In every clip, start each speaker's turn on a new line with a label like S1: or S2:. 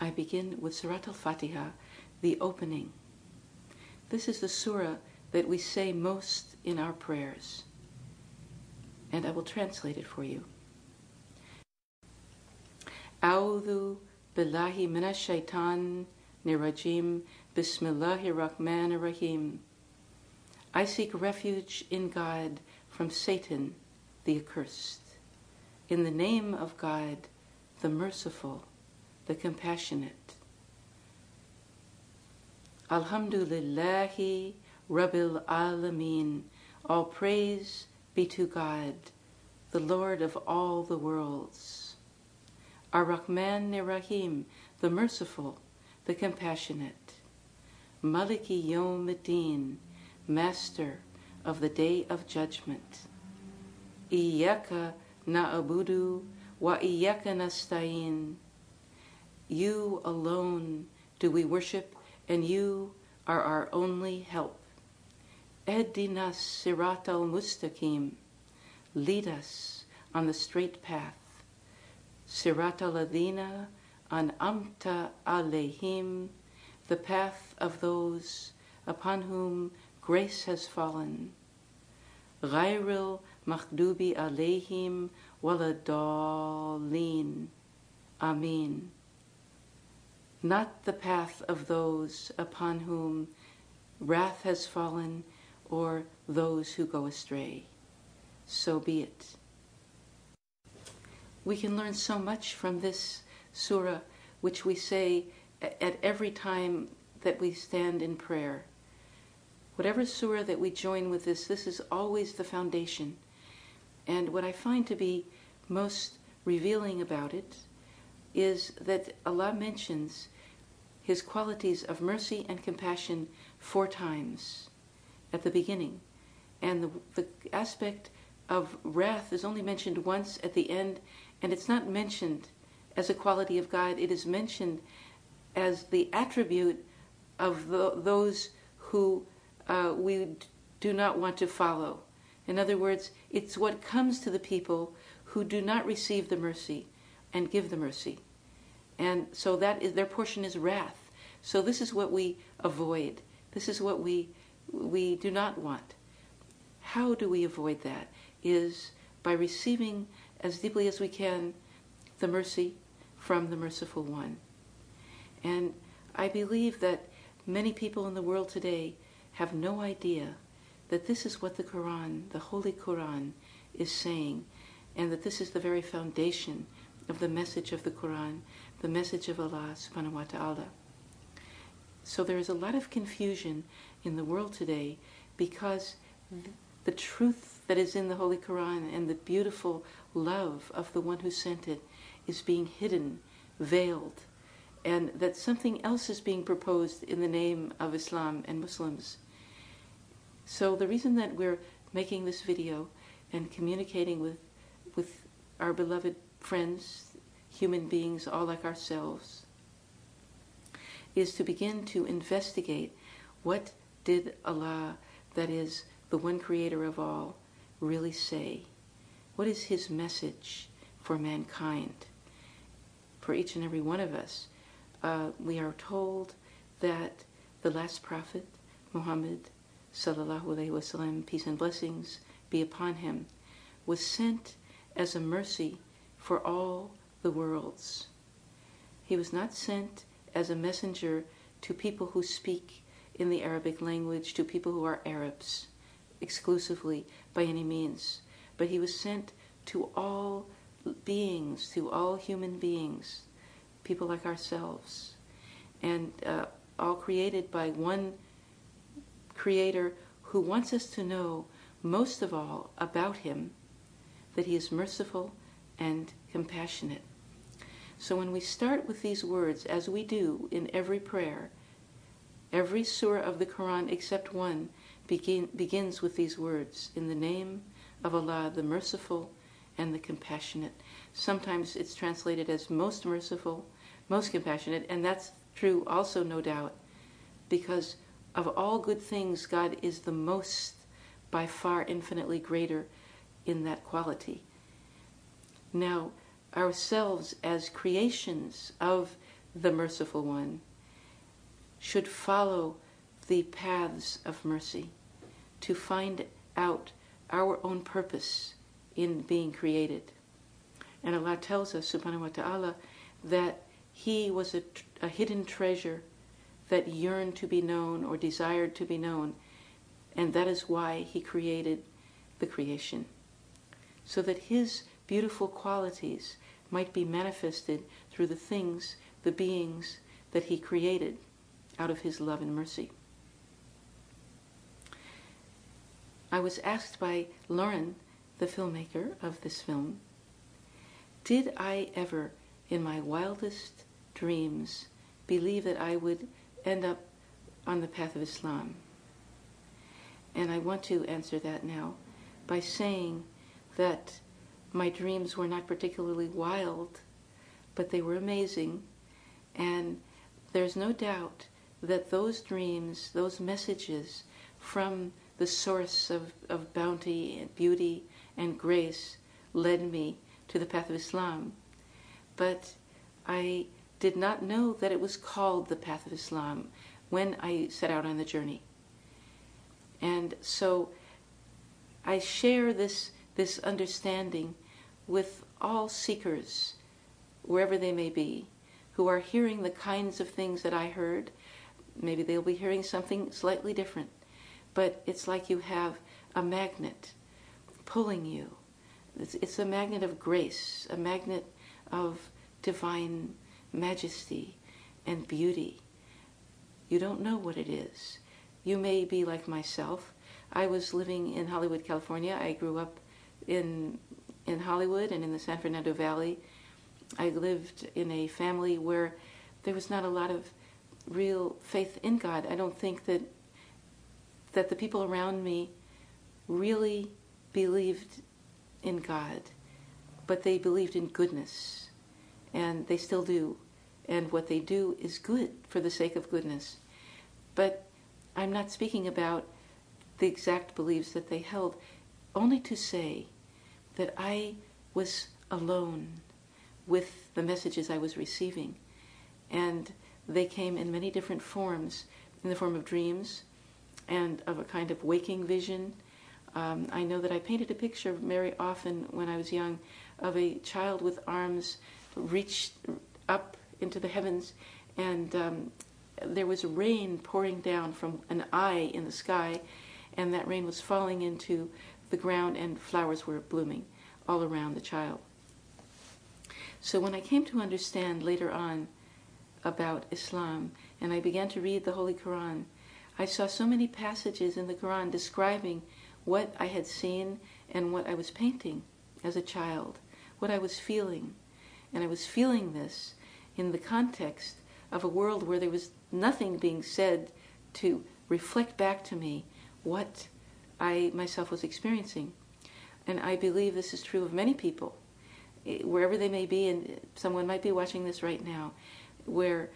S1: I begin with Surat al-Fatiha, the opening. This is the surah that we say most in our prayers, and I will translate it for you. A'udhu billahi minash shaitan nirajim, bismillahir rahmanir rahim. I seek refuge in God from Satan, the accursed. In the name of God, the merciful, the compassionate. Alhamdulillahi Rabbil Alameen. All praise be to God, the Lord of all the worlds. Ar-Rahman Ar-Rahim, the merciful, the compassionate. Maliki Yawmiddin, master of the day of judgment. Iyyaka na'budu wa iyyaka nasta'in. You alone do we worship, and you are our only help. Ehdinas siratal mustaqim. Lead us on the straight path. Siratal ladina an'amta alayhim, the path of those upon whom grace has fallen. Ghayril maghdubi alayhim waladallin. Amin. Not the path of those upon whom wrath has fallen or those who go astray. So be it. We can learn so much from this surah, which we say at every time that we stand in prayer. Whatever surah that we join with this is always the foundation. And what I find to be most revealing about it is that Allah mentions His qualities of mercy and compassion 4 times at the beginning. And the aspect of wrath is only mentioned once at the end, and it's not mentioned as a quality of God. It is mentioned as the attribute of those who we do not want to follow. In other words, it's what comes to the people who do not receive the mercy and give the mercy. And so that is, their portion is wrath. So this is what we avoid. This is what we do not want. How do we avoid that? Is by receiving as deeply as we can the mercy from the Merciful One. And I believe that many people in the world today have no idea that this is what the Quran, the Holy Quran, is saying, and that this is the very foundation of the message of the Quran, the message of Allah subhanahu wa ta'ala. So there is a lot of confusion in the world today because the truth that is in the Holy Quran and the beautiful love of the one who sent it is being hidden, veiled, and that something else is being proposed in the name of Islam and Muslims. So the reason that we're making this video and communicating with our beloved friends, human beings all like ourselves, is to begin to investigate what did Allah, that is the one creator of all, really say? What is His message for mankind? For each and every one of us, we are told that the last prophet, Muhammad sallallahu alaihi wasallam, peace and blessings be upon him, was sent as a mercy for all the worlds. He was not sent as a messenger to people who speak in the Arabic language, to people who are Arabs exclusively by any means, but he was sent to all beings, to all human beings, people like ourselves, and all created by one creator who wants us to know most of all about him, that he is merciful and compassionate. So when we start with these words, as we do in every prayer, every surah of the Quran except one begins with these words, in the name of Allah, the merciful and the compassionate. Sometimes it's translated as most merciful, most compassionate, and that's true also, no doubt, because of all good things, God is the most, by far infinitely greater in that quality. Now, ourselves as creations of the merciful one, should follow the paths of mercy to find out our own purpose in being created. And Allah tells us, subhanahu wa ta'ala, that He was a hidden treasure that yearned to be known or desired to be known, and that is why He created the creation, so that His beautiful qualities might be manifested through the things, the beings that He created out of His love and mercy. I was asked by Lauren, the filmmaker of this film, did I ever, in my wildest dreams, believe that I would end up on the path of Islam? And I want to answer that now by saying that my dreams were not particularly wild, but they were amazing, and there's no doubt that those dreams, those messages from the source of bounty and beauty and grace led me to the path of Islam. But I did not know that it was called the path of Islam when I set out on the journey. And so I share this understanding with all seekers, wherever they may be, who are hearing the kinds of things that I heard. Maybe they'll be hearing something slightly different, but it's like you have a magnet pulling you. It's a magnet of grace, a magnet of divine majesty and beauty. You don't know what it is. You may be like myself. I was living in Hollywood, California. I grew up in Hollywood and in the San Fernando Valley. I lived in a family where there was not a lot of real faith in God. I don't think that the people around me really believed in God, but they believed in goodness, and they still do. And what they do is good for the sake of goodness. But I'm not speaking about the exact beliefs that they held, only to say that I was alone with the messages I was receiving. And they came in many different forms, in the form of dreams and of a kind of waking vision. I know that I painted a picture very often when I was young of a child with arms reached up into the heavens, and there was rain pouring down from an eye in the sky, and that rain was falling into the ground, and flowers were blooming all around the child. So when I came to understand later on about Islam, and I began to read the Holy Quran, I saw so many passages in the Quran describing what I had seen and what I was painting as a child, what I was feeling. And I was feeling this in the context of a world where there was nothing being said to reflect back to me what I myself was experiencing. And I believe this is true of many people, wherever they may be, and someone might be watching this right now, where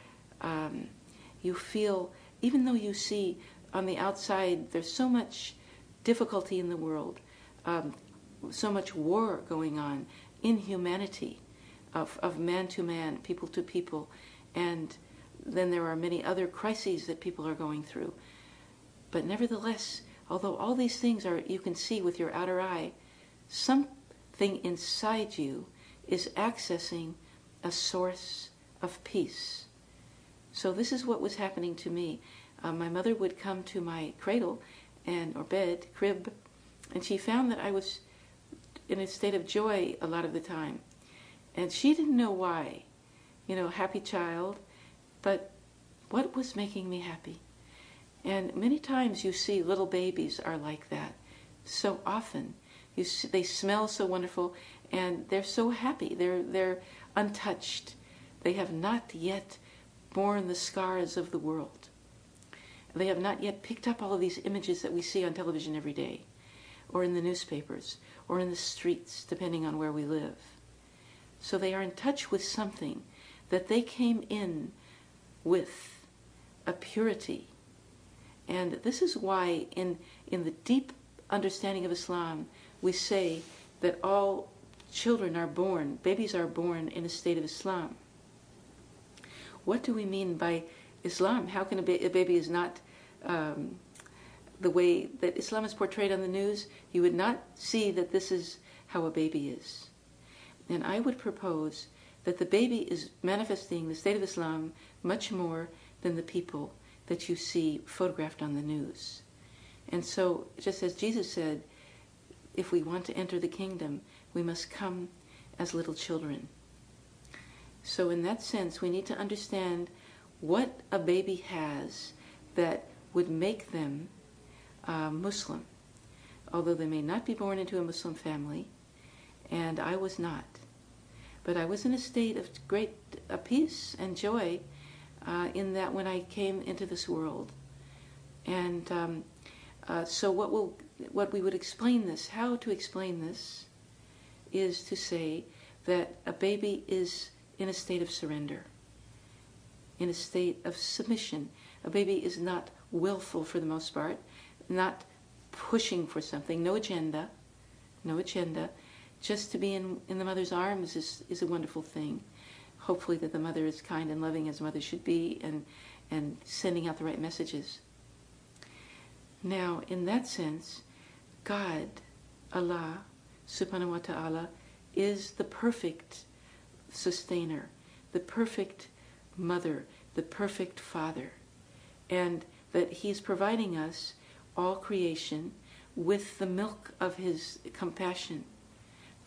S1: you feel, even though you see on the outside there's so much difficulty in the world, so much war going on, inhumanity of man to man, people to people, and then there are many other crises that people are going through. But nevertheless, although all these things are you can see with your outer eye, something inside you is accessing a source of peace. So this is what was happening to me. My mother would come to my cradle or bed, crib, and she found that I was in a state of joy a lot of the time. And she didn't know why. Happy child, but what was making me happy? And many times you see little babies are like that. So often. They smell so wonderful, and they're so happy. They're untouched. They have not yet borne the scars of the world. They have not yet picked up all of these images that we see on television every day, or in the newspapers, or in the streets, depending on where we live. So they are in touch with something that they came in with, a purity. And this is why in the deep understanding of Islam, we say that all children are born, babies are born in a state of Islam. what do we mean by Islam? How can a baby is not the way that Islam is portrayed on the news? You would not see that this is how a baby is. And I would propose that the baby is manifesting the state of Islam much more than the people that you see photographed on the news. And so, just as Jesus said, if we want to enter the kingdom, we must come as little children. So in that sense, we need to understand what a baby has that would make them Muslim. Although they may not be born into a Muslim family, and I was not. But I was in a state of great peace and joy in that when I came into this world. And so what we would explain this, how to explain this, is to say that a baby is in a state of surrender, in a state of submission. A baby is not willful for the most part, not pushing for something, no agenda. Just to be in the mother's arms is a wonderful thing. Hopefully that the mother is kind and loving as mother should be, and sending out the right messages. Now, in that sense, God, Allah, subhanahu wa ta'ala, is the perfect sustainer, the perfect mother, the perfect father, and that He's providing us, all creation, with the milk of His compassion,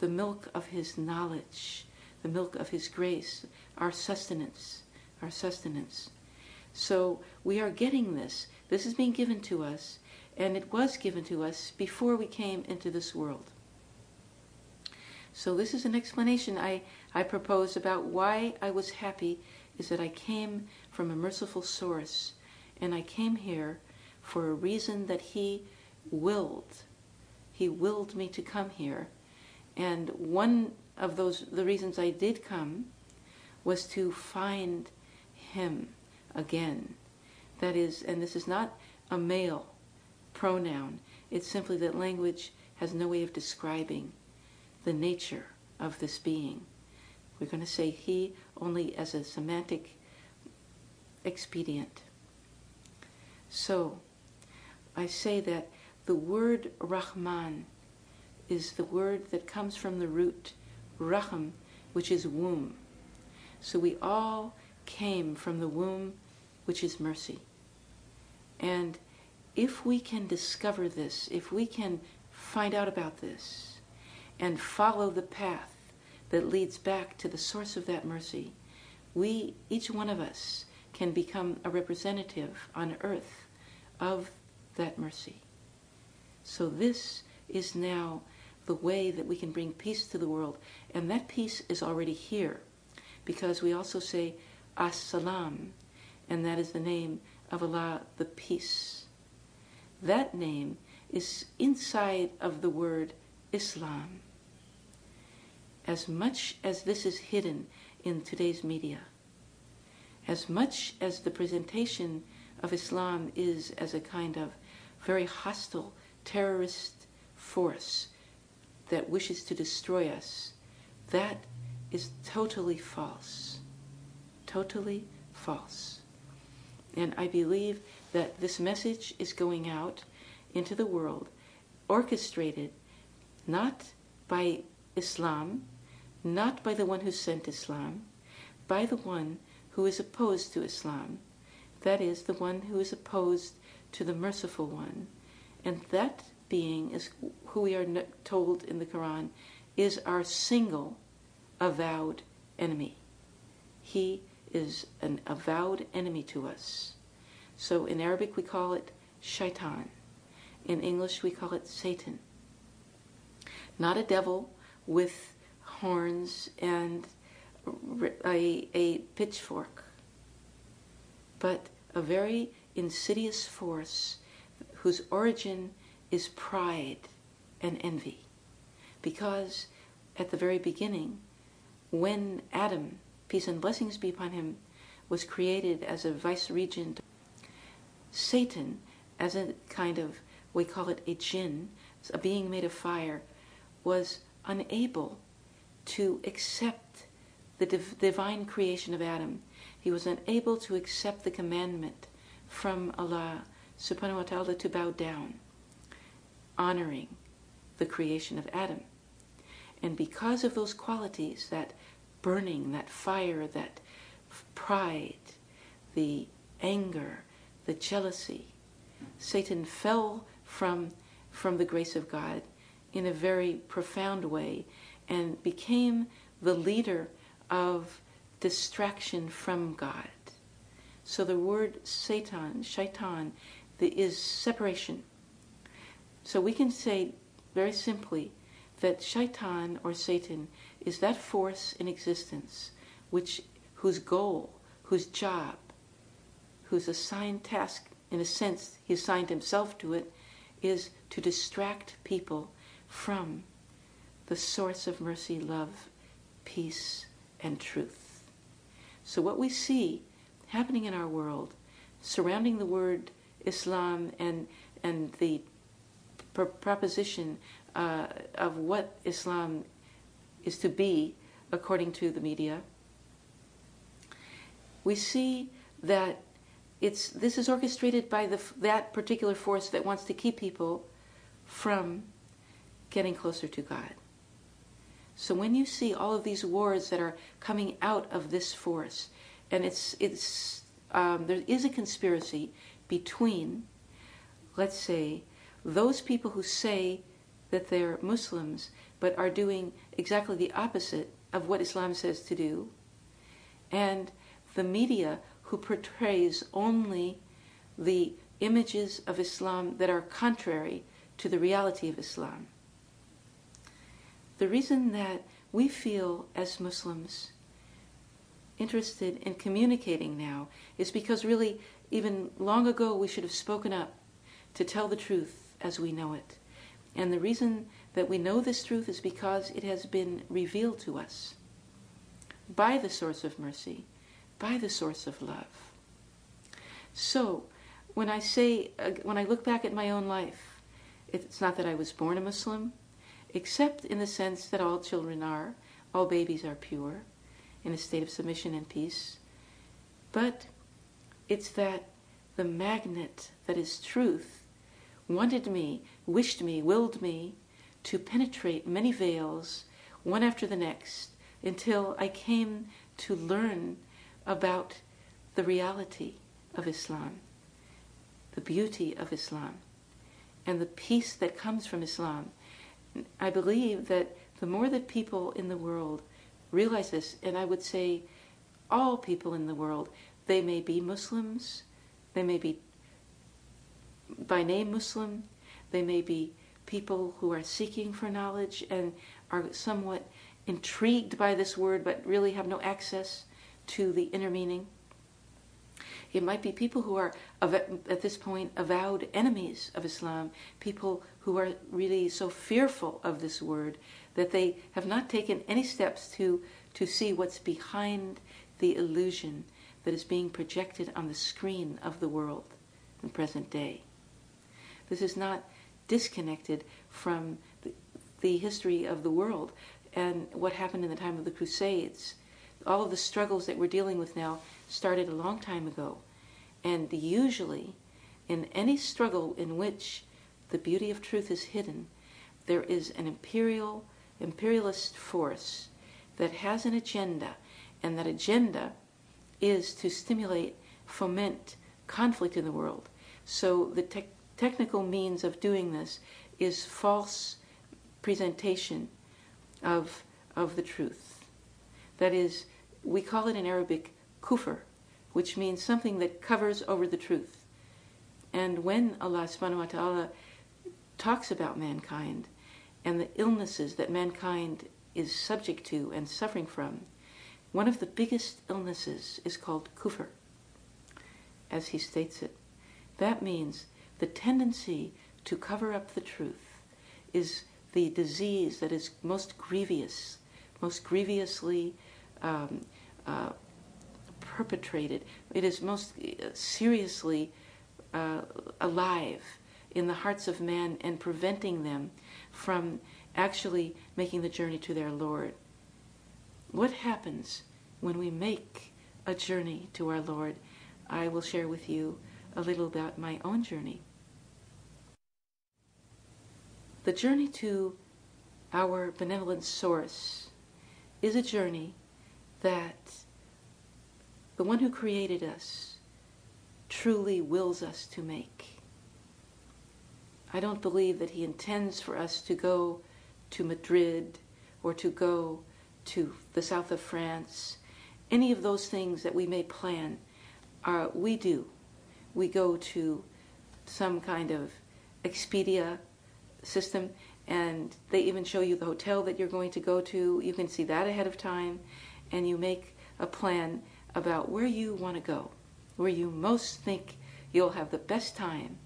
S1: the milk of His knowledge, the milk of His grace, our sustenance. So we are getting this. This is being given to us, and it was given to us before we came into this world. So this is an explanation I propose about why I was happy, is that I came from a merciful source, and I came here for a reason that He willed. He willed me to come here. And one of the reasons I did come was to find Him again. That is, and this is not a male pronoun, it's simply that language has no way of describing the nature of this being. We're going to say He only as a semantic expedient. So, I say that the word Rahman is the word that comes from the root Raham, which is womb. So we all came from the womb, which is mercy. And if we can discover this, if we can find out about this, and follow the path that leads back to the source of that mercy, we, each one of us, can become a representative on earth of that mercy. So this is now the way that we can bring peace to the world. And that peace is already here, because we also say As-Salam, and that is the name of Allah, the peace. That name is inside of the word Islam. As much as this is hidden in today's media, as much as the presentation of Islam is as a kind of very hostile terrorist force that wishes to destroy us, that is totally false. Totally false. And I believe that this message is going out into the world, orchestrated not by Islam, not by the one who sent Islam, by the one who is opposed to Islam, that is, the one who is opposed to the merciful one. And that being is who we are told in the Quran is our single avowed enemy. He is an avowed enemy to us. So in Arabic we call it shaitan. In English we call it Satan. Not a devil with horns and a pitchfork, but a very insidious force whose origin is pride and envy. Because at the very beginning, when Adam, peace and blessings be upon him, was created as a vice-regent, Satan, as a kind of, we call it a jinn, a being made of fire, was unable to accept the divine creation of Adam, he was unable to accept the commandment from Allah subhanahu wa ta'ala to bow down, honoring the creation of Adam. And because of those qualities, that burning, that fire, that pride, the anger, the jealousy, Satan fell from the grace of God in a very profound way and became the leader of distraction from God. So the word Satan, shaitan, is separation. So we can say very simply that shaitan or Satan is that force in existence whose goal, whose job, whose assigned task, in a sense he assigned himself to it, is to distract people from the source of mercy, love, peace, and truth. So what we see happening in our world, surrounding the word Islam and the proposition of what Islam is to be according to the media, we see that this is orchestrated by that particular force that wants to keep people from getting closer to God. So when you see all of these wars that are coming out of this force, and there is a conspiracy between, let's say, those people who say that they're Muslims but are doing exactly the opposite of what Islam says to do, and the media who portrays only the images of Islam that are contrary to the reality of Islam. The reason that we feel as Muslims interested in communicating now is because really, even long ago, we should have spoken up to tell the truth as we know it. And the reason that we know this truth is because it has been revealed to us by the source of mercy, by the source of love. So, when I look back at my own life, it's not that I was born a Muslim, except in the sense that all children are, all babies are pure, in a state of submission and peace. But it's that the magnet that is truth wanted me, wished me, willed me to penetrate many veils, one after the next, until I came to learn about the reality of Islam, the beauty of Islam, and the peace that comes from Islam. I believe that the more that people in the world realize this, and I would say all people in the world, they may be Muslims, they may be by name Muslim, they may be people who are seeking for knowledge and are somewhat intrigued by this word but really have no access to the inner meaning. It might be people who are, at this point, avowed enemies of Islam, people who are really so fearful of this word that they have not taken any steps to see what's behind the illusion that is being projected on the screen of the world in present day. This is not disconnected from the history of the world and what happened in the time of the Crusades. All of the struggles that we're dealing with now started a long time ago. And usually, in any struggle in which the beauty of truth is hidden, there is an imperialist force that has an agenda, and that agenda is to stimulate, foment conflict in the world. So the technical means of doing this is false presentation of the truth. That is, we call it in Arabic kufr, which means something that covers over the truth. And when Allah subhanahu wa ta'ala talks about mankind and the illnesses that mankind is subject to and suffering from, one of the biggest illnesses is called kufr, as he states it. That means the tendency to cover up the truth is the disease that is most grievously perpetrated. It is most seriously alive in the hearts of man and preventing them from actually making the journey to their Lord. what happens when we make a journey to our Lord. I will share with you a little about my own journey. The journey to our benevolent source is a journey that the one who created us truly wills us to make. I don't believe that he intends for us to go to Madrid or to go to the south of France. Any of those things that we may plan, we do. We go to some kind of Expedia system, and they even show you the hotel that you're going to go to. You can see that ahead of time, and you make a plan about where you want to go, where you most think you'll have the best time.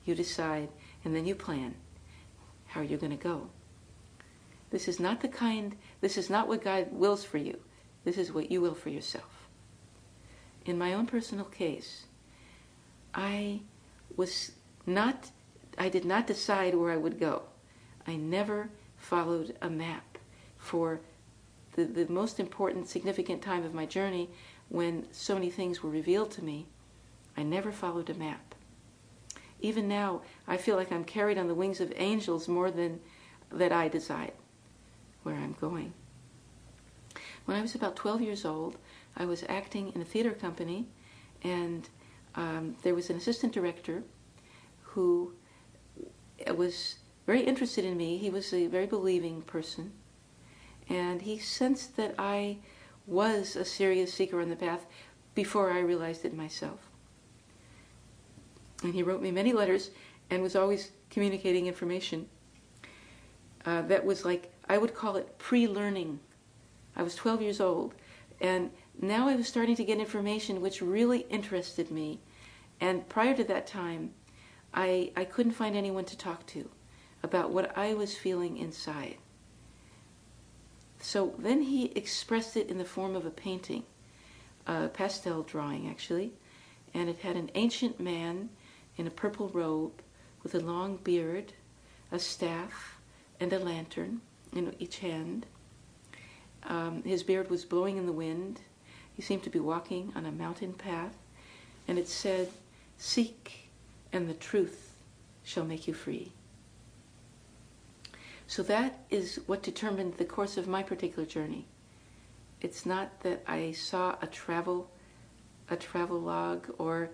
S1: You decide, and then you plan how you're going to go. This is not what God wills for you. This is what you will for yourself. In my own personal case, I did not decide where I would go. I never followed a map for the most important, significant time of my journey when so many things were revealed to me. I never followed a map. Even now, I feel like I'm carried on the wings of angels more than that I decide where I'm going. When I was about 12 years old, I was acting in a theater company, and there was an assistant director who was very interested in me. He was a very believing person, and he sensed that I was a serious seeker on the path before I realized it myself. And he wrote me many letters and was always communicating information that was like, I would call it pre-learning. I was 12 years old, and now I was starting to get information which really interested me. And prior to that time, I couldn't find anyone to talk to about what I was feeling inside. So then he expressed it in the form of a painting, a pastel drawing actually, and it had an ancient man in a purple robe with a long beard, a staff, and a lantern in each hand. His beard was blowing in the wind. He seemed to be walking on a mountain path, and it said, "Seek, and the truth shall make you free." So that is what determined the course of my particular journey. It's not that I saw a travel log or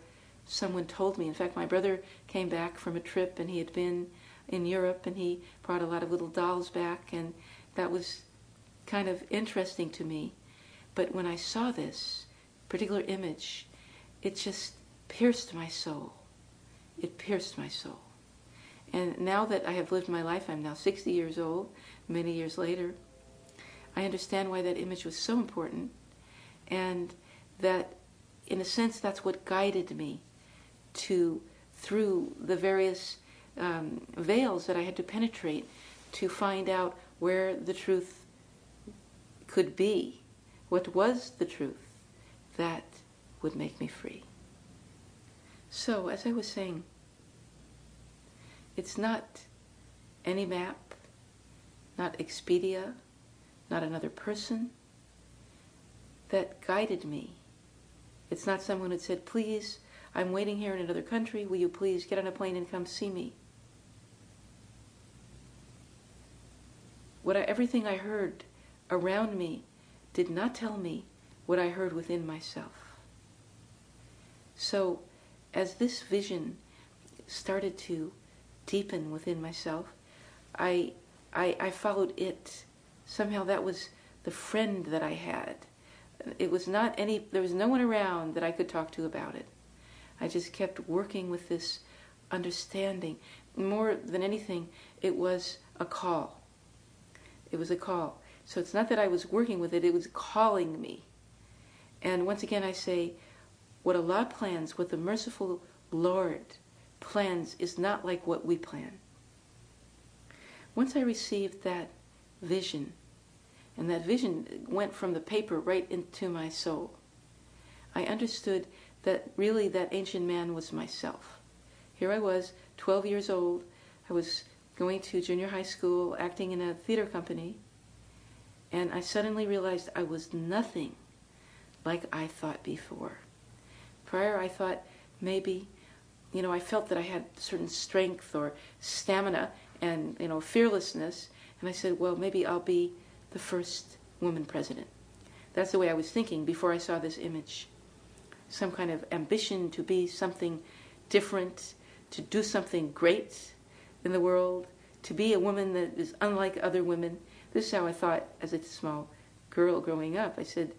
S1: someone told me. In fact, my brother came back from a trip, and he had been in Europe, and he brought a lot of little dolls back, and that was kind of interesting to me. But when I saw this particular image, it just pierced my soul. It pierced my soul. And now that I have lived my life, I'm now 60 years old, many years later, I understand why that image was so important, and that, in a sense, that's what guided me through the various veils that I had to penetrate to find out where the truth could be, what was the truth that would make me free. So, as I was saying, it's not any map, not Expedia, not another person that guided me. It's not someone who said, "Please, I'm waiting here in another country, will you please get on a plane and come see me?" Everything I heard around me did not tell me what I heard within myself. So, as this vision started to deepen within myself, I followed it. Somehow that was the friend that I had. It was not there was no one around that I could talk to about it. I just kept working with this understanding. More than anything, it was a call. It was a call. So it's not that I was working with it, it was calling me. And once again I say, what Allah plans, what the merciful Lord plans, is not like what we plan. Once I received that vision, and that vision went from the paper right into my soul, I understood that really that ancient man was myself. Here I was, 12 years old. I was going to junior high school, acting in a theater company, And I suddenly realized I was nothing like I thought before. Prior, I thought maybe, I felt that I had certain strength or stamina and, fearlessness. And I said, well, maybe I'll be the first woman president. That's the way I was thinking before I saw this image. Some kind of ambition to be something different, to do something great in the world, to be a woman that is unlike other women. This is how I thought as a small girl growing up. I said,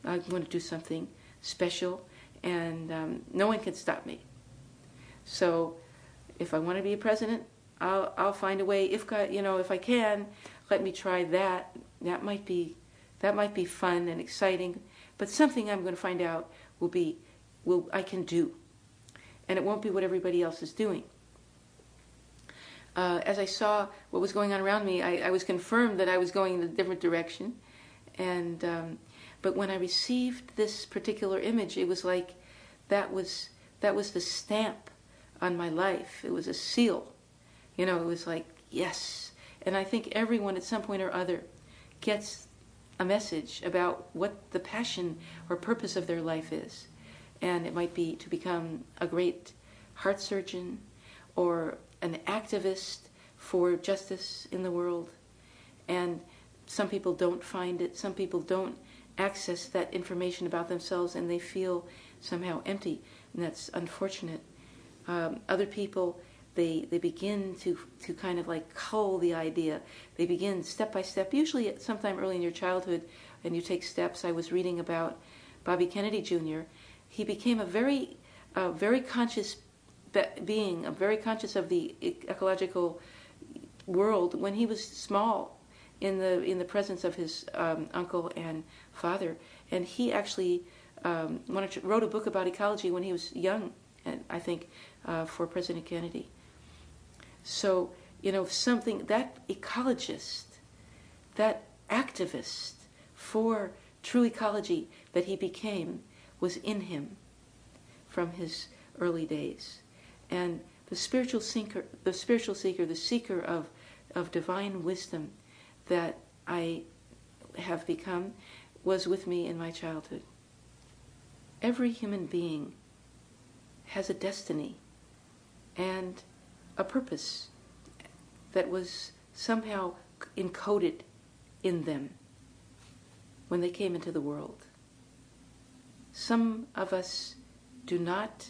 S1: I want to do something special, and no one can stop me. So if I want to be a president, I'll find a way. If I can, let me try that. That might be fun and exciting, but something I'm going to find out I can do, and it won't be what everybody else is doing. As I saw what was going on around me, I was confirmed that I was going in a different direction, and but when I received this particular image, it was like that was the stamp on my life. It was a seal. It was like, yes. And I think everyone at some point or other gets a message about what the passion or purpose of their life is. And it might be to become a great heart surgeon or an activist for justice in the world. And some people don't find it. Some people don't access that information about themselves, and they feel somehow empty, and that's unfortunate. Other people, they begin to kind of like cull the idea. They begin step by step, usually at sometime early in your childhood, and you take steps. I was reading about Bobby Kennedy Jr. He became a very conscious being, very conscious of the ecological world when he was small, in the presence of his uncle and father. And he actually wrote a book about ecology when he was young, and I think for President Kennedy. So, something, that ecologist, that activist for true ecology that he became was in him from his early days. And the spiritual seeker, the seeker of divine wisdom that I have become was with me in my childhood. Every human being has a destiny and a purpose that was somehow encoded in them when they came into the world. Some of us do not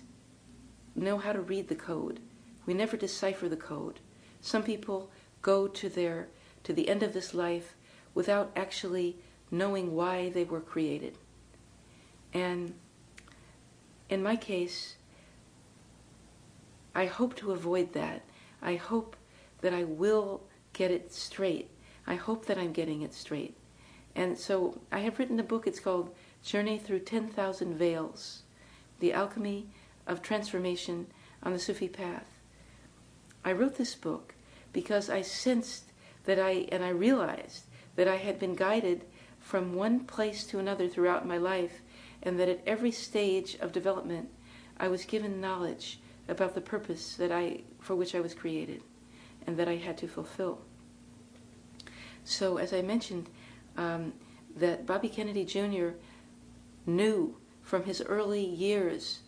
S1: know how to read the code. We never decipher the code. Some people go to the end of this life without actually knowing why they were created. And in my case, I hope to avoid that. I hope that I will get it straight. I hope that I'm getting it straight. And so I have written a book. It's called Journey Through 10,000 Veils, The Alchemy of Transformation on the Sufi Path. I wrote this book because I sensed that I realized that I had been guided from one place to another throughout my life, and that at every stage of development I was given knowledge about the purpose for which I was created, and that I had to fulfill. So, as I mentioned, that Bobby Kennedy Jr. knew from his early years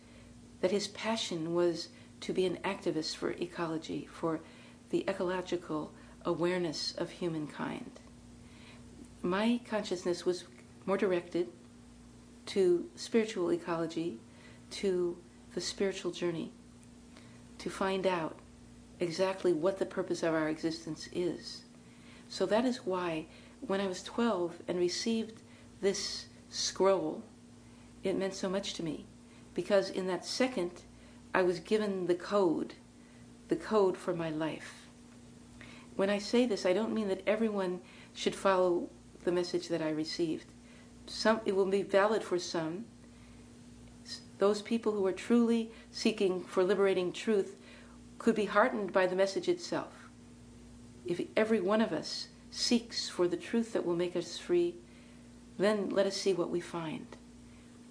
S1: that his passion was to be an activist for ecology, for the ecological awareness of humankind. My consciousness was more directed to spiritual ecology, to the spiritual journey, to find out exactly what the purpose of our existence is. So that is why when I was 12 and received this scroll, it meant so much to me, because in that second I was given the code for my life. When I say this, I don't mean that everyone should follow the message that I received. It will be valid for some. Those people who are truly seeking for liberating truth could be heartened by the message itself. If every one of us seeks for the truth that will make us free, then let us see what we find.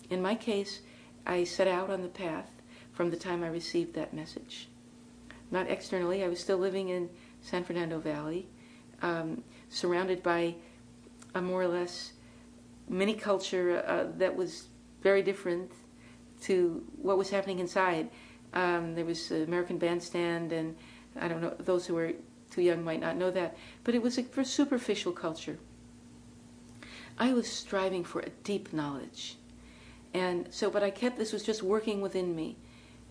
S1: In my case, I set out on the path from the time I received that message. Not externally, I was still living in San Fernando Valley, surrounded by a more or less mini culture that was very different to what was happening inside. There was the American Bandstand, and I don't know, those who are too young might not know that, but it was a superficial culture. I was striving for a deep knowledge. And so, but this was just working within me.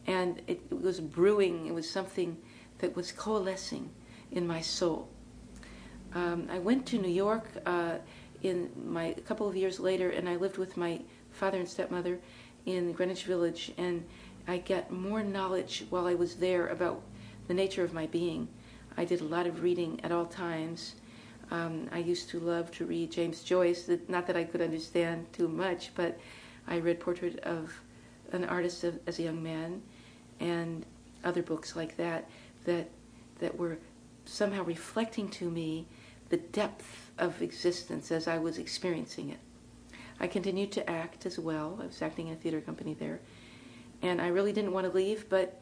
S1: And it was brewing, it was something that was coalescing in my soul. I went to New York a couple of years later, and I lived with my father and stepmother in Greenwich Village, and I got more knowledge while I was there about the nature of my being. I did a lot of reading at all times. I used to love to read James Joyce, not that I could understand too much, but I read Portrait of an Artist as a Young Man and other books like that were somehow reflecting to me the depth of existence as I was experiencing it. I continued to act as well. I was acting in a theater company there. And I really didn't want to leave, but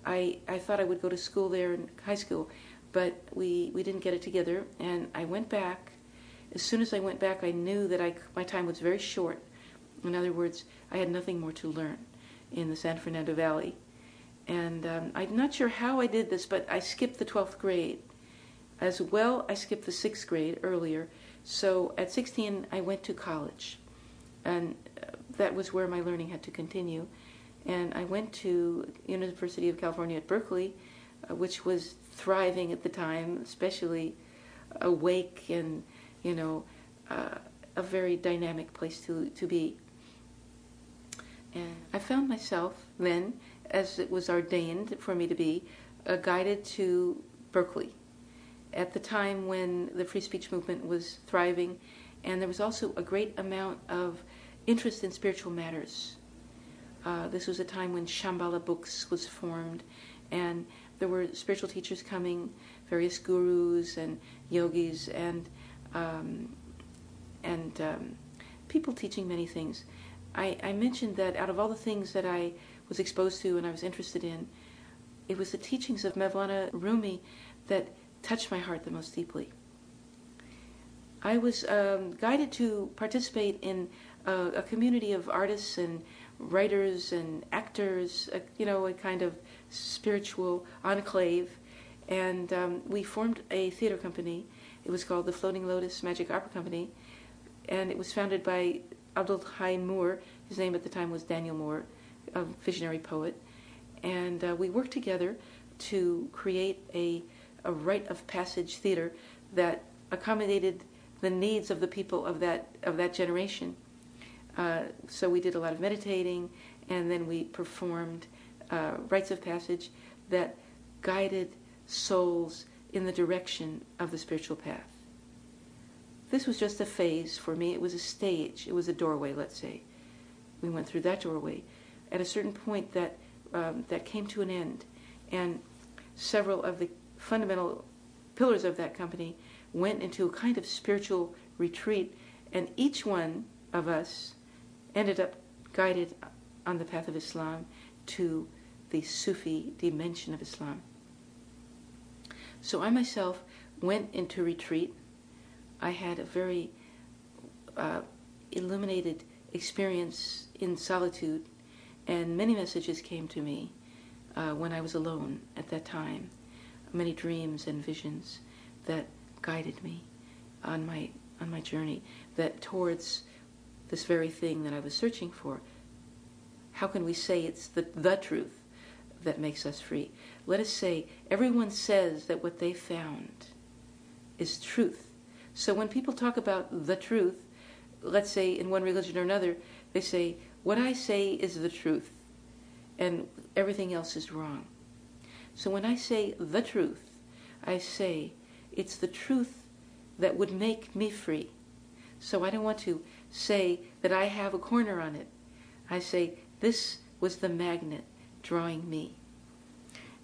S1: I thought I would go to school there in high school, but we didn't get it together. And I went back. As soon as I went back, I knew that my time was very short. In other words, I had nothing more to learn in the San Fernando Valley. And I'm not sure how I did this, but I skipped the 12th grade. As well, I skipped the 6th grade earlier. So at 16, I went to college. And that was where my learning had to continue. And I went to University of California at Berkeley, which was thriving at the time, especially awake and, a very dynamic place to be. And I found myself then, as it was ordained for me to be, guided to Berkeley at the time when the free speech movement was thriving, and there was also a great amount of interest in spiritual matters. This was a time when Shambhala Books was formed, and there were spiritual teachers coming, various gurus and yogis, and people teaching many things. I mentioned that out of all the things that I was exposed to and I was interested in, it was the teachings of Mevlana Rumi that touched my heart the most deeply. I was guided to participate in a community of artists and writers and actors, a kind of spiritual enclave, and we formed a theater company. It was called the Floating Lotus Magic Opera Company, and it was founded by Abdul Hai Moore. His name at the time was Daniel Moore, a visionary poet, and we worked together to create a rite of passage theater that accommodated the needs of the people of that generation. So we did a lot of meditating, and then we performed rites of passage that guided souls in the direction of the spiritual path. This was just a phase for me. It was a stage. It was a doorway, let's say. We went through that doorway. At a certain point, that came to an end, and several of the fundamental pillars of that company went into a kind of spiritual retreat, and each one of us ended up guided on the path of Islam to the Sufi dimension of Islam. So I myself went into retreat. I had a very illuminated experience in solitude, and many messages came to me when I was alone at that time. Many dreams and visions that guided me on my journey, that towards this very thing that I was searching for. How can we say it's the truth that makes us free? Let us say everyone says that what they found is truth. So when people talk about the truth, let's say in one religion or another, they say, what I say is the truth, and everything else is wrong. So when I say the truth, I say it's the truth that would make me free. So I don't want to say that I have a corner on it. I say this was the magnet drawing me.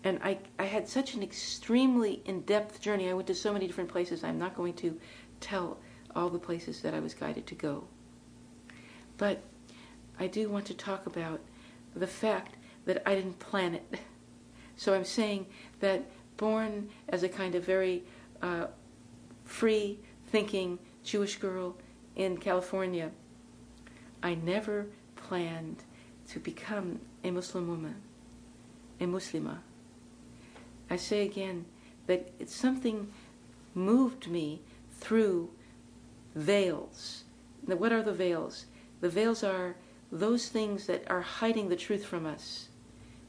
S1: And I had such an extremely in-depth journey. I went to so many different places. I'm not going to tell all the places that I was guided to go. But I do want to talk about the fact that I didn't plan it. So I'm saying that born as a kind of very free-thinking Jewish girl in California, I never planned to become a Muslim woman, a Muslima. I say again that it's something moved me through veils. Now, what are the veils? The veils are those things that are hiding the truth from us.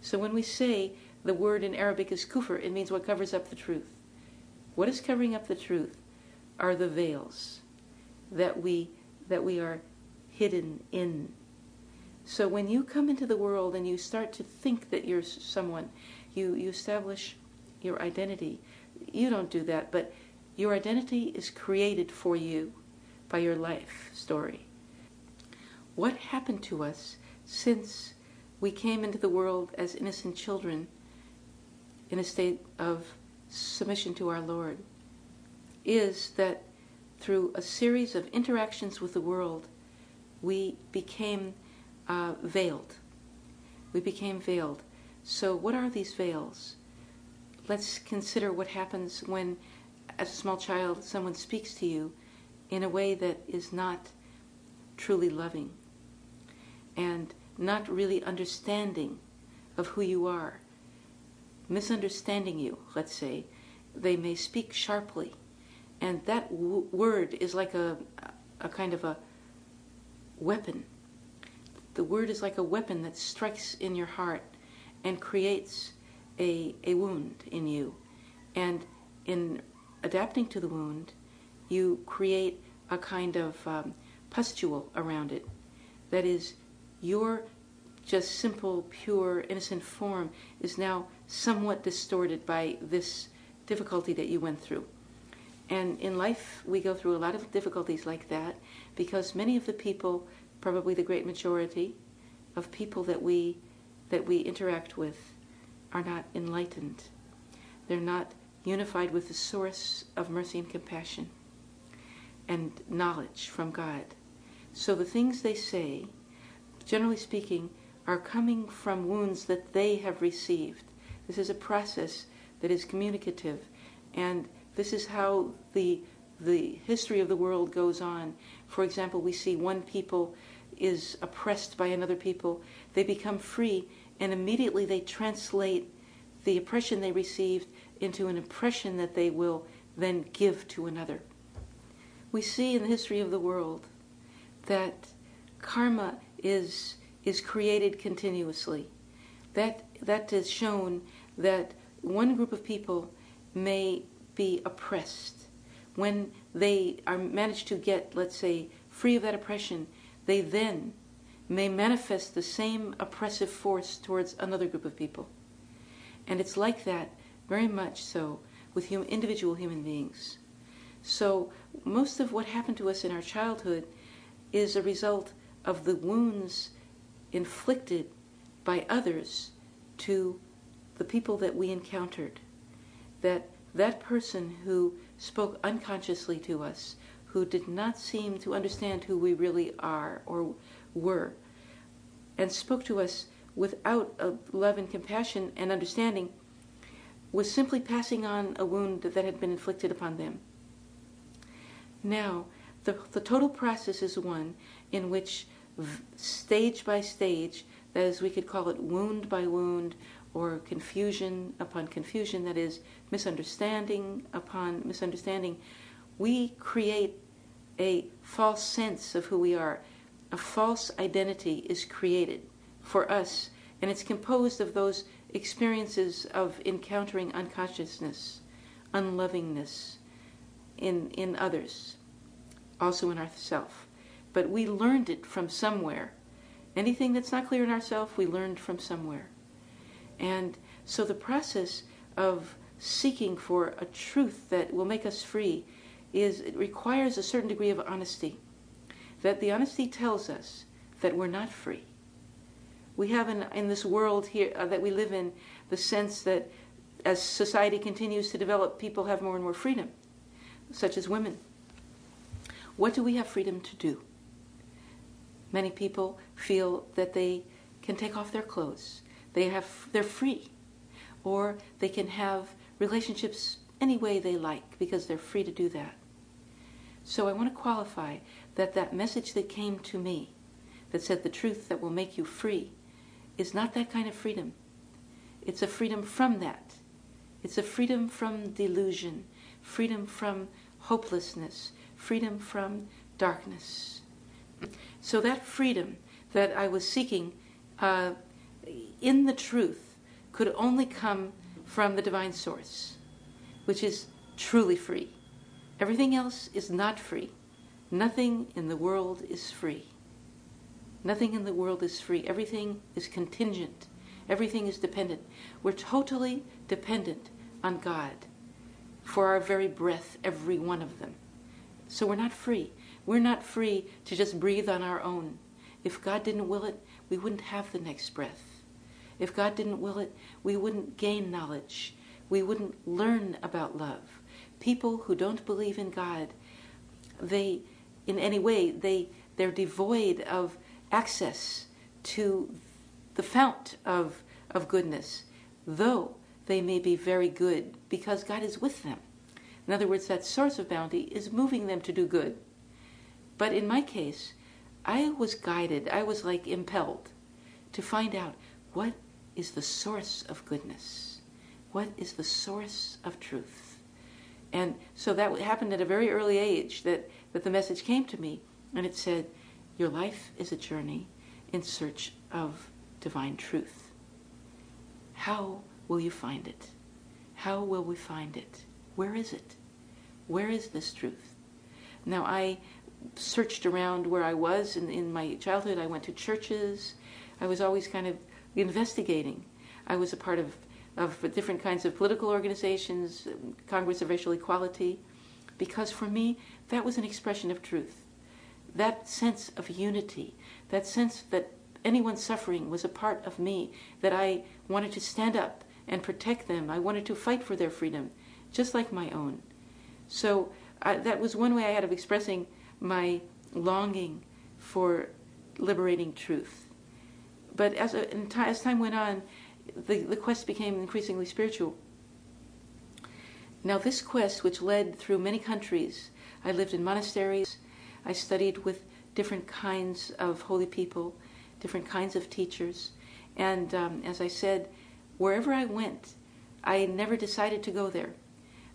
S1: So when we say the word in Arabic is kufr, it means what covers up the truth. What is covering up the truth are the veils that we are hidden in. So when you come into the world and you start to think that you're someone, you establish your identity. You don't do that, but your identity is created for you by your life story. What happened to us since we came into the world as innocent children in a state of submission to our Lord is that through a series of interactions with the world, we became veiled. We became veiled. So what are these veils? Let's consider what happens when, as a small child, someone speaks to you in a way that is not truly loving and not really understanding of who you are. Misunderstanding you, let's say. They may speak sharply, and that word is like a kind of a weapon. The word is like a weapon that strikes in your heart and creates a wound in you. And in adapting to the wound, you create a kind of pustule around it. That is, your just simple, pure, innocent form is now somewhat distorted by this difficulty that you went through. And in life, we go through a lot of difficulties like that because many of the people, probably the great majority of people that we interact with, are not enlightened. They're not unified with the source of mercy and compassion and knowledge from God. So the things they say, generally speaking, are coming from wounds that they have received. This is a process that is communicative, and this is how the history of the world goes on. For example, we see one people is oppressed by another people. They become free, and immediately they translate the oppression they received into an impression that they will then give to another. We see in the history of the world that karma is created continuously. That is shown that one group of people may be oppressed. When they are managed to get, let's say, free of that oppression, they then may manifest the same oppressive force towards another group of people. And it's like that, very much so, with individual human beings. So most of what happened to us in our childhood is a result of the wounds inflicted by others to the people that we encountered. That person who spoke unconsciously to us, who did not seem to understand who we really are or were, and spoke to us without love and compassion and understanding, was simply passing on a wound that had been inflicted upon them. Now, the total process is one in which stage by stage, that is, we could call it wound by wound, or confusion upon confusion, that is, misunderstanding upon misunderstanding, we create a false sense of who we are. A false identity is created for us, and it's composed of those experiences of encountering unconsciousness, unlovingness in others, also in ourself. But we learned it from somewhere. Anything that's not clear in ourselves, we learned from somewhere. And so the process of seeking for a truth that will make us free it requires a certain degree of honesty. That the honesty tells us that we're not free. We have in this world here that we live in the sense that as society continues to develop, people have more and more freedom, such as women. What do we have freedom to do? Many people feel that they can take off their clothes. They're free. Or they can have relationships any way they like because they're free to do that. So I want to qualify that message that came to me, that said the truth that will make you free, is not that kind of freedom. It's a freedom from that. It's a freedom from delusion, freedom from hopelessness, freedom from darkness. So that freedom that I was seeking in the truth could only come from the divine source, which is truly free. Everything else is not free. Nothing in the world is free. Nothing in the world is free. Everything is contingent. Everything is dependent. We're totally dependent on God for our very breath, every one of them. So we're not free. We're not free to just breathe on our own. If God didn't will it, we wouldn't have the next breath. If God didn't will it, we wouldn't gain knowledge. We wouldn't learn about love. People who don't believe in God, they, in any way, they're devoid of access to the fount of goodness, though they may be very good because God is with them. In other words, that source of bounty is moving them to do good. But in my case, I was guided, I was like impelled to find out what is the source of goodness, what is the source of truth. And so that happened at a very early age, that the message came to me, and it said, your life is a journey in search of divine truth. How will you find it? How will we find it? Where is it? Where is this truth? Now, I searched around where I was in my childhood. I went to churches. I was always kind of investigating. I was a part of different kinds of political organizations, Congress of Racial Equality, because for me, that was an expression of truth. That sense of unity, that sense that anyone suffering was a part of me, that I wanted to stand up and protect them. I wanted to fight for their freedom, just like my own. So that was one way I had of expressing my longing for liberating truth. But as time went on, the quest became increasingly spiritual. Now this quest, which led through many countries, I lived in monasteries, I studied with different kinds of holy people, different kinds of teachers, and as I said, wherever I went, I never decided to go there.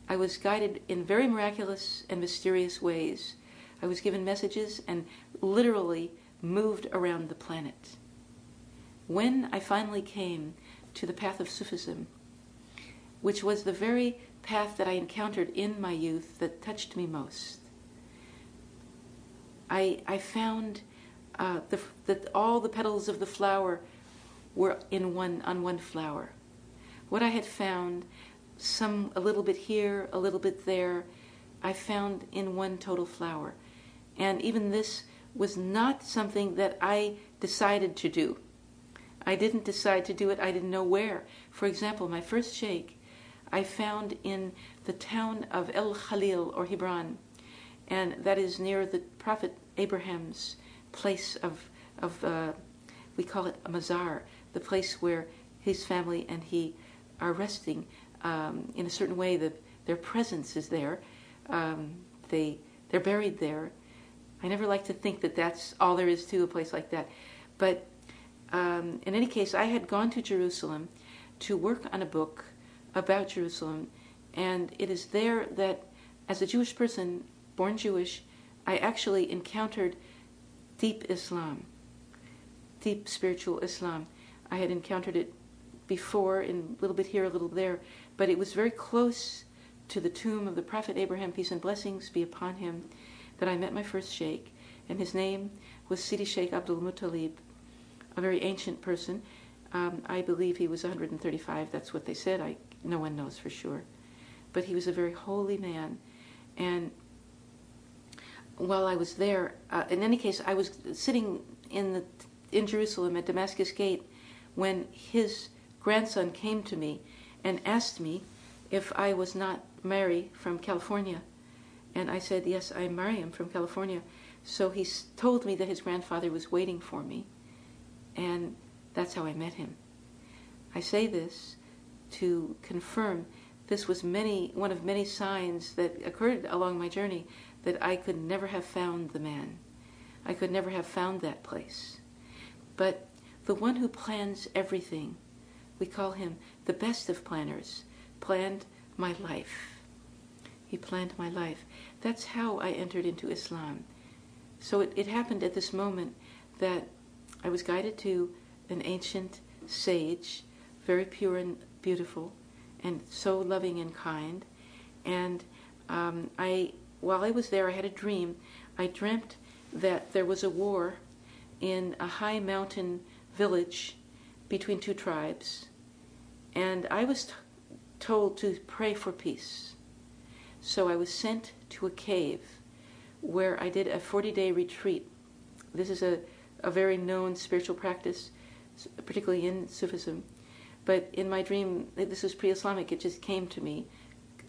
S1: I was guided in very miraculous and mysterious ways. I was given messages and literally moved around the planet. When I finally came to the path of Sufism, which was the very path that I encountered in my youth that touched me most, I found that all the petals of the flower were on one flower. What I had found, a little bit here, a little bit there, I found in one total flower. And even this was not something that I decided to do. I didn't decide to do it. I didn't know where. For example, my first sheikh I found in the town of El Khalil, or Hebron, and that is near the Prophet Abraham's place of we call it a mazar, the place where his family and he are resting. In a certain way, their presence is there. They're buried there. I never like to think that that's all there is to a place like that. But in any case, I had gone to Jerusalem to work on a book about Jerusalem, and it is there that, as a Jewish person, born Jewish, I actually encountered deep Islam, deep spiritual Islam. I had encountered it before, in a little bit here, a little there, but it was very close to the tomb of the Prophet Abraham, peace and blessings be upon him, that I met my first sheikh, and his name was Sidi Sheikh Abdul Muttalib, a very ancient person. I believe he was 135, that's what they said. No one knows for sure. But he was a very holy man. And while I was there, in any case, I was sitting in Jerusalem at Damascus Gate when his grandson came to me and asked me if I was not Mary from California. And I said, yes, I'm Mariam from California. So he told me that his grandfather was waiting for me. And that's how I met him. I say this to confirm this was one of many signs that occurred along my journey, that I could never have found the man. I could never have found that place. But the one who plans everything, we call him the best of planners, planned my life. He planned my life. That's how I entered into Islam. So it happened at this moment that I was guided to an ancient sage, very pure and beautiful, and so loving and kind. And while I was there, I had a dream. I dreamt that there was a war in a high mountain village between two tribes, and I was told to pray for peace. So I was sent to a cave where I did a 40-day retreat. This is a very known spiritual practice, particularly in Sufism. But in my dream, this was pre-Islamic, it just came to me.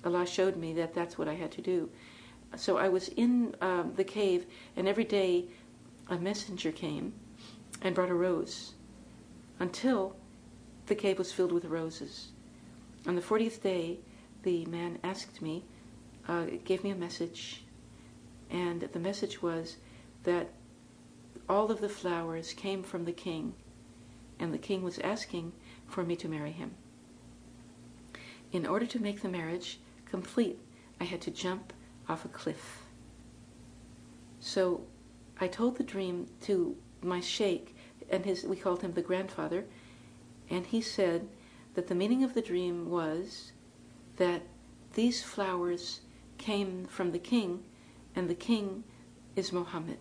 S1: Allah showed me that that's what I had to do. So I was in the cave, and every day a messenger came and brought a rose until the cave was filled with roses. On the 40th day, the man asked me, gave me a message, and the message was that all of the flowers came from the king, and the king was asking for me to marry him. In order to make the marriage complete, I had to jump off a cliff. So I told the dream to my sheikh, and we called him the grandfather, and he said that the meaning of the dream was that these flowers came from the king, and the king is Muhammad.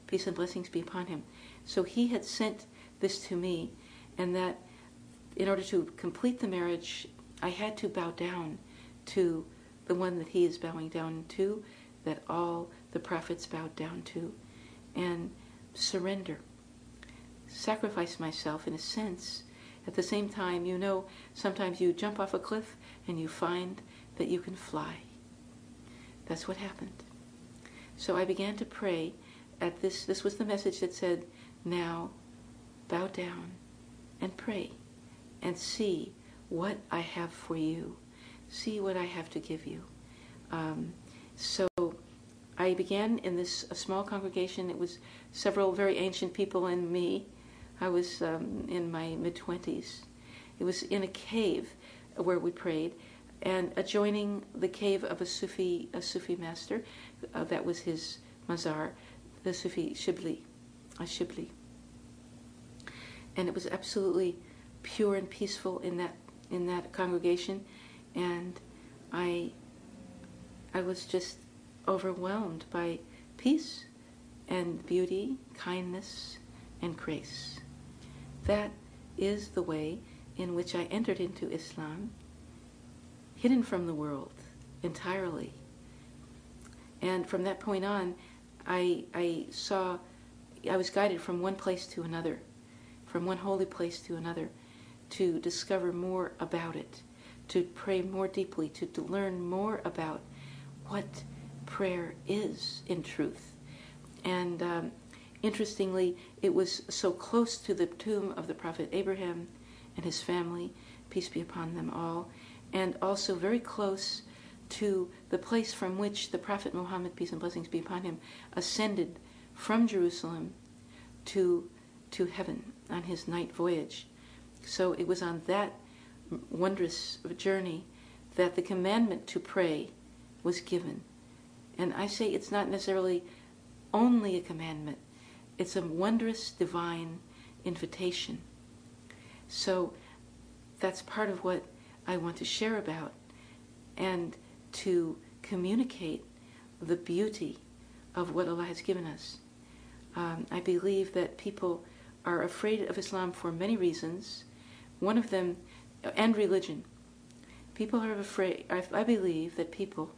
S1: Peace and blessings be upon him. So he had sent this to me, and that in order to complete the marriage, I had to bow down to the one that he is bowing down to, that all the prophets bowed down to, and surrender. Sacrifice myself in a sense. At the same time, you know, sometimes you jump off a cliff and you find that you can fly. That's what happened. So I began to pray at this. This was the message that said, now bow down and pray and see what I have for you. See what I have to give you. So I began in this small congregation. It was several very ancient people and me. I was in my mid-20s. It was in a cave where we prayed, and adjoining the cave of a Sufi master, that was his mazar, the Sufi Shibli. And it was absolutely pure and peaceful in that congregation, and I was just overwhelmed by peace and beauty, kindness and grace. That is the way in which I entered into Islam, hidden from the world entirely. And from that point on, I was guided from one place to another, from one holy place to another, to discover more about it, to pray more deeply, to learn more about what prayer is in truth. And interestingly, it was so close to the tomb of the Prophet Abraham and his family, peace be upon them all, and also very close to the place from which the Prophet Muhammad, peace and blessings be upon him, ascended from Jerusalem to heaven on his night voyage. So it was on that wondrous journey that the commandment to pray was given. And I say it's not necessarily only a commandment, it's a wondrous divine invitation. So that's part of what I want to share about, and to communicate the beauty of what Allah has given us. I believe that people are afraid of Islam for many reasons. One of them, and religion. People are afraid, I believe that people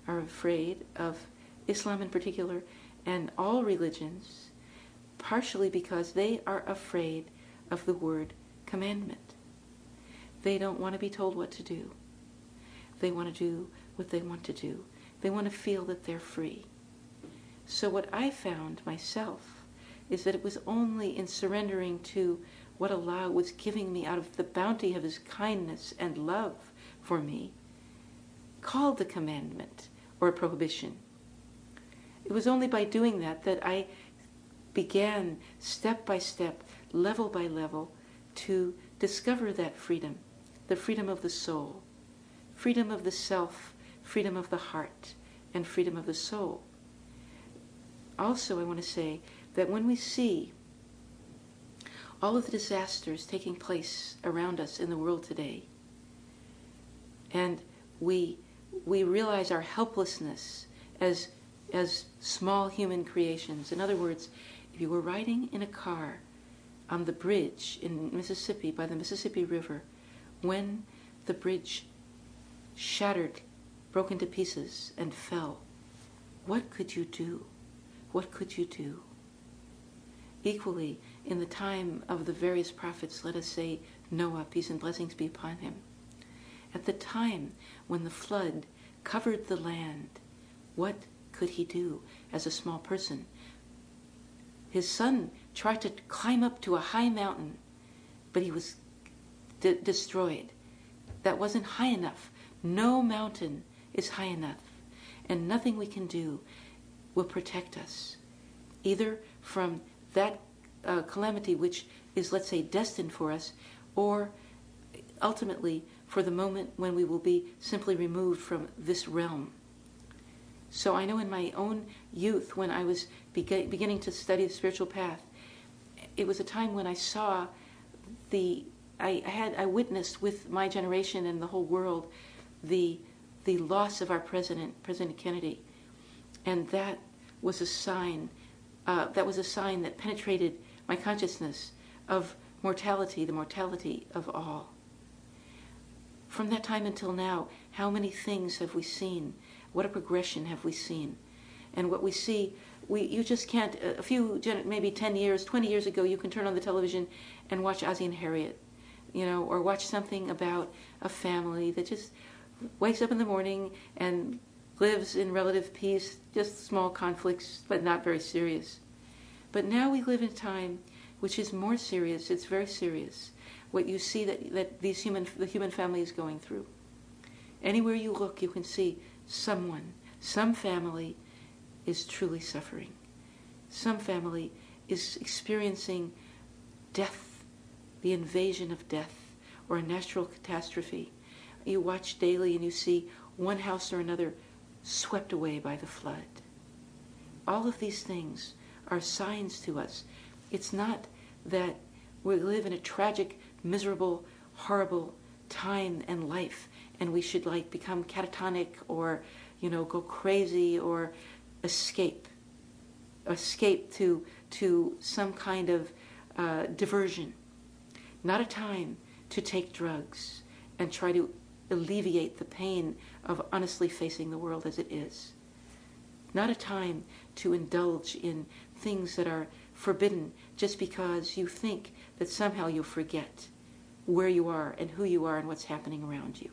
S1: are afraid of Islam in particular, and all religions, partially because they are afraid of the word commandment. They don't want to be told what to do. They want to do what they want to do. They want to feel that they're free. So what I found myself is that it was only in surrendering to what Allah was giving me out of the bounty of His kindness and love for me, called a commandment or a prohibition, it was only by doing that that I began step by step, level by level, to discover that freedom, the freedom of the soul, freedom of the self, freedom of the heart, and freedom of the soul. Also, I want to say that when we see all of the disasters taking place around us in the world today, and we realize our helplessness as small human creations. In other words, if you were riding in a car on the bridge in Mississippi, by the Mississippi River, when the bridge shattered, broke into pieces, and fell, what could you do? What could you do? Equally, in the time of the various prophets, let us say Noah, peace and blessings be upon him, at the time when the flood covered the land, what could he do as a small person? His son tried to climb up to a high mountain, but he was destroyed. That wasn't high enough. No mountain is high enough, and nothing we can do will protect us, either from that calamity which is, let's say, destined for us, or ultimately for the moment when we will be simply removed from this realm. So I know in my own youth, when I was beginning to study the spiritual path, it was a time when I saw I witnessed with my generation and the whole world the loss of our President Kennedy, and that was a sign. That was a sign that penetrated my consciousness of mortality, the mortality of all. From that time until now, how many things have we seen? What a progression have we seen? And what we see, you just can't, a few, maybe 10 years, 20 years ago, you can turn on the television and watch Ozzie and Harriet, or watch something about a family that just wakes up in the morning and lives in relative peace, just small conflicts, but not very serious. But now we live in a time which is more serious. It's very serious. What you see that the human family is going through. Anywhere you look, you can see some family is truly suffering. Some family is experiencing death, the invasion of death, or a natural catastrophe. You watch daily and you see one house or another swept away by the flood. All of these things are signs to us. It's not that we live in a tragic, miserable, horrible time and life, and we should become catatonic or go crazy or escape to some kind of diversion. Not a time to take drugs and try to alleviate the pain of honestly facing the world as it is. Not a time to indulge in things that are forbidden just because you think that somehow you'll forget where you are and who you are and what's happening around you.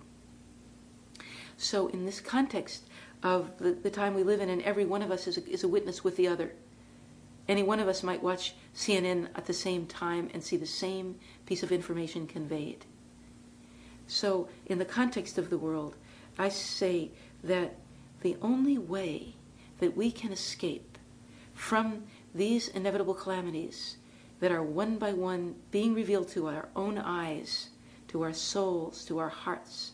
S1: So in this context of the time we live in, and every one of us is a witness with the other. Any one of us might watch CNN at the same time and see the same piece of information conveyed. So in the context of the world, I say that the only way that we can escape from these inevitable calamities that are one by one being revealed to our own eyes, to our souls, to our hearts,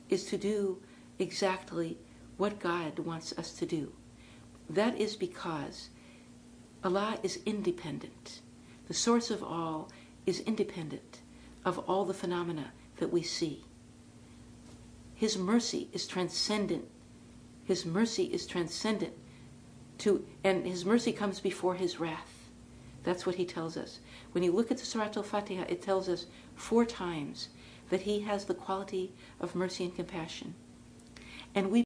S1: is to do exactly what God wants us to do. That is because Allah is independent. The source of all is independent of all the phenomena that we see. His mercy is transcendent. His mercy is transcendent and His mercy comes before His wrath. That's what He tells us. When you look at the Surah Al-Fatiha, it tells us 4 times that He has the quality of mercy and compassion. And we